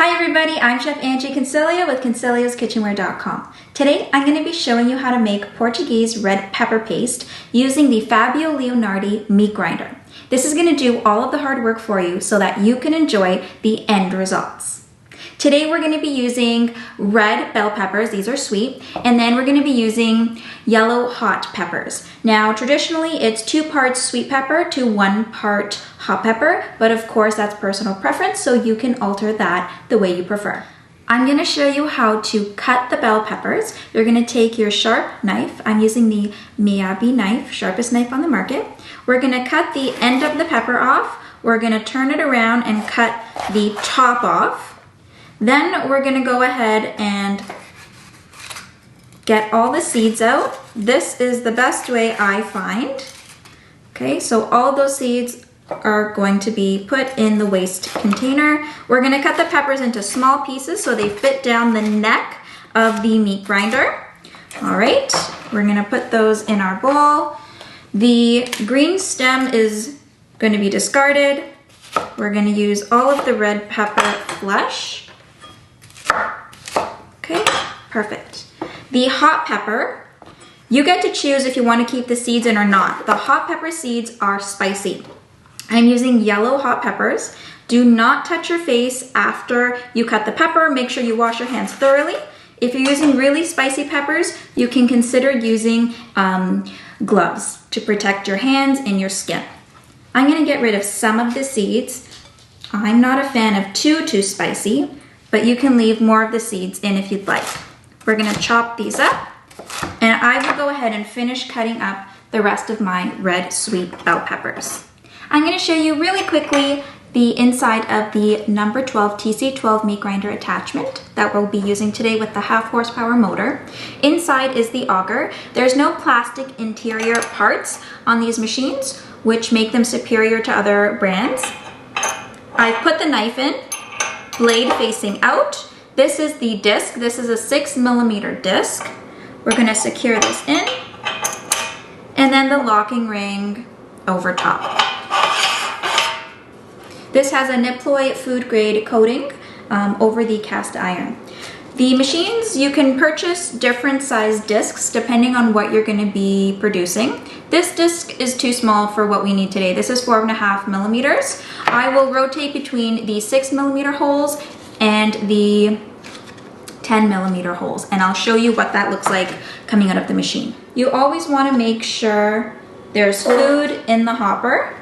Hi everybody, I'm Chef Angie Consiglio with Consiglioskitchenware.com. Today I'm going to be showing you how to make Portuguese red pepper paste using the Fabio Leonardi Meat Grinder. This is going to do all of the hard work for you so that you can enjoy the end results. Today we're going to be using red bell peppers, these are sweet, and then we're going to be using yellow hot peppers. Now traditionally it's 2 parts sweet pepper to 1 part hot pepper, but of course that's personal preference, so you can alter that the way you prefer. I'm going to show you how to cut the bell peppers. You're going to take your sharp knife. I'm using the Miyabi knife, sharpest knife on the market. We're going to cut the end of the pepper off. We're going to turn it around and cut the top off. Then we're going to go ahead and get all the seeds out. This is the best way I find. Okay, so all those seeds are going to be put in the waste container. We're going to cut the peppers into small pieces so they fit down the neck of the meat grinder. All right, we're going to put those in our bowl. The green stem is going to be discarded. We're going to use all of the red pepper flesh. Okay, perfect. The hot pepper, you get to choose if you want to keep the seeds in or not. The hot pepper seeds are spicy. I'm using yellow hot peppers. Do not touch your face after you cut the pepper. Make sure you wash your hands thoroughly. If you're using really spicy peppers, you can consider using gloves to protect your hands and your skin. I'm going to get rid of some of the seeds. I'm not a fan of too spicy, but you can leave more of the seeds in if you'd like. We're going to chop these up, and I will go ahead and finish cutting up the rest of my red sweet bell peppers. I'm going to show you really quickly the inside of the number 12 TC12 meat grinder attachment that we'll be using today with the 1/2 horsepower motor. Inside is the auger. There's no plastic interior parts on these machines, which make them superior to other brands. I've put the knife in, blade facing out. This is the disc. This is a 6mm disc. We're going to secure this in, and then the locking ring over top. This has a niploy food grade coating over the cast iron. The machines, you can purchase different size discs depending on what you're going to be producing. This disc is too small for what we need today. This is 4.5mm. I will rotate between the 6mm holes and the 10mm holes, and I'll show you what that looks like coming out of the machine. You always want to make sure there's food in the hopper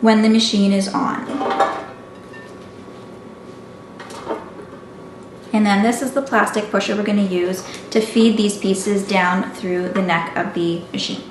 when the machine is on. And then this is the plastic pusher we're going to use to feed these pieces down through the neck of the machine.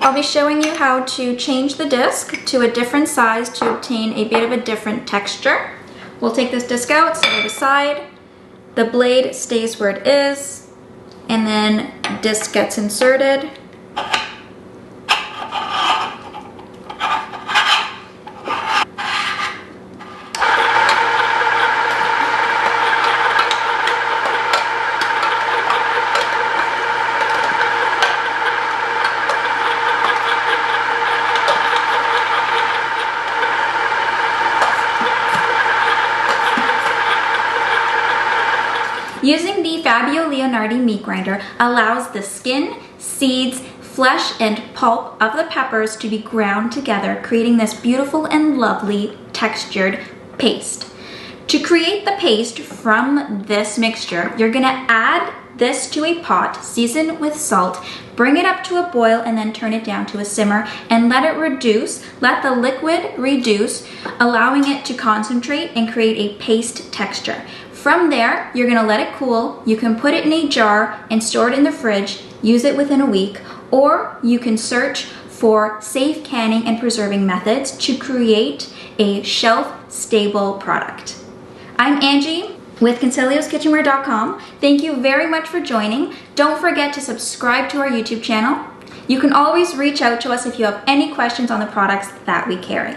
I'll be showing you how to change the disc to a different size to obtain a bit of a different texture. We'll take this disc out, set it aside. The blade stays where it is, and then the disc gets inserted. Using the Fabio Leonardi Meat Grinder allows the skin, seeds, flesh, and pulp of the peppers to be ground together, creating this beautiful and lovely textured paste. To create the paste from this mixture, you're going to add this to a pot, season with salt, bring it up to a boil, and then turn it down to a simmer and let it reduce. Let the liquid reduce, allowing it to concentrate and create a paste texture. From there, you're going to let it cool. You can put it in a jar and store it in the fridge, use it within a week, or you can search for safe canning and preserving methods to create a shelf-stable product. I'm Angie with Consiglioskitchenware.com. Thank you very much for joining. Don't forget to subscribe to our YouTube channel. You can always reach out to us if you have any questions on the products that we carry.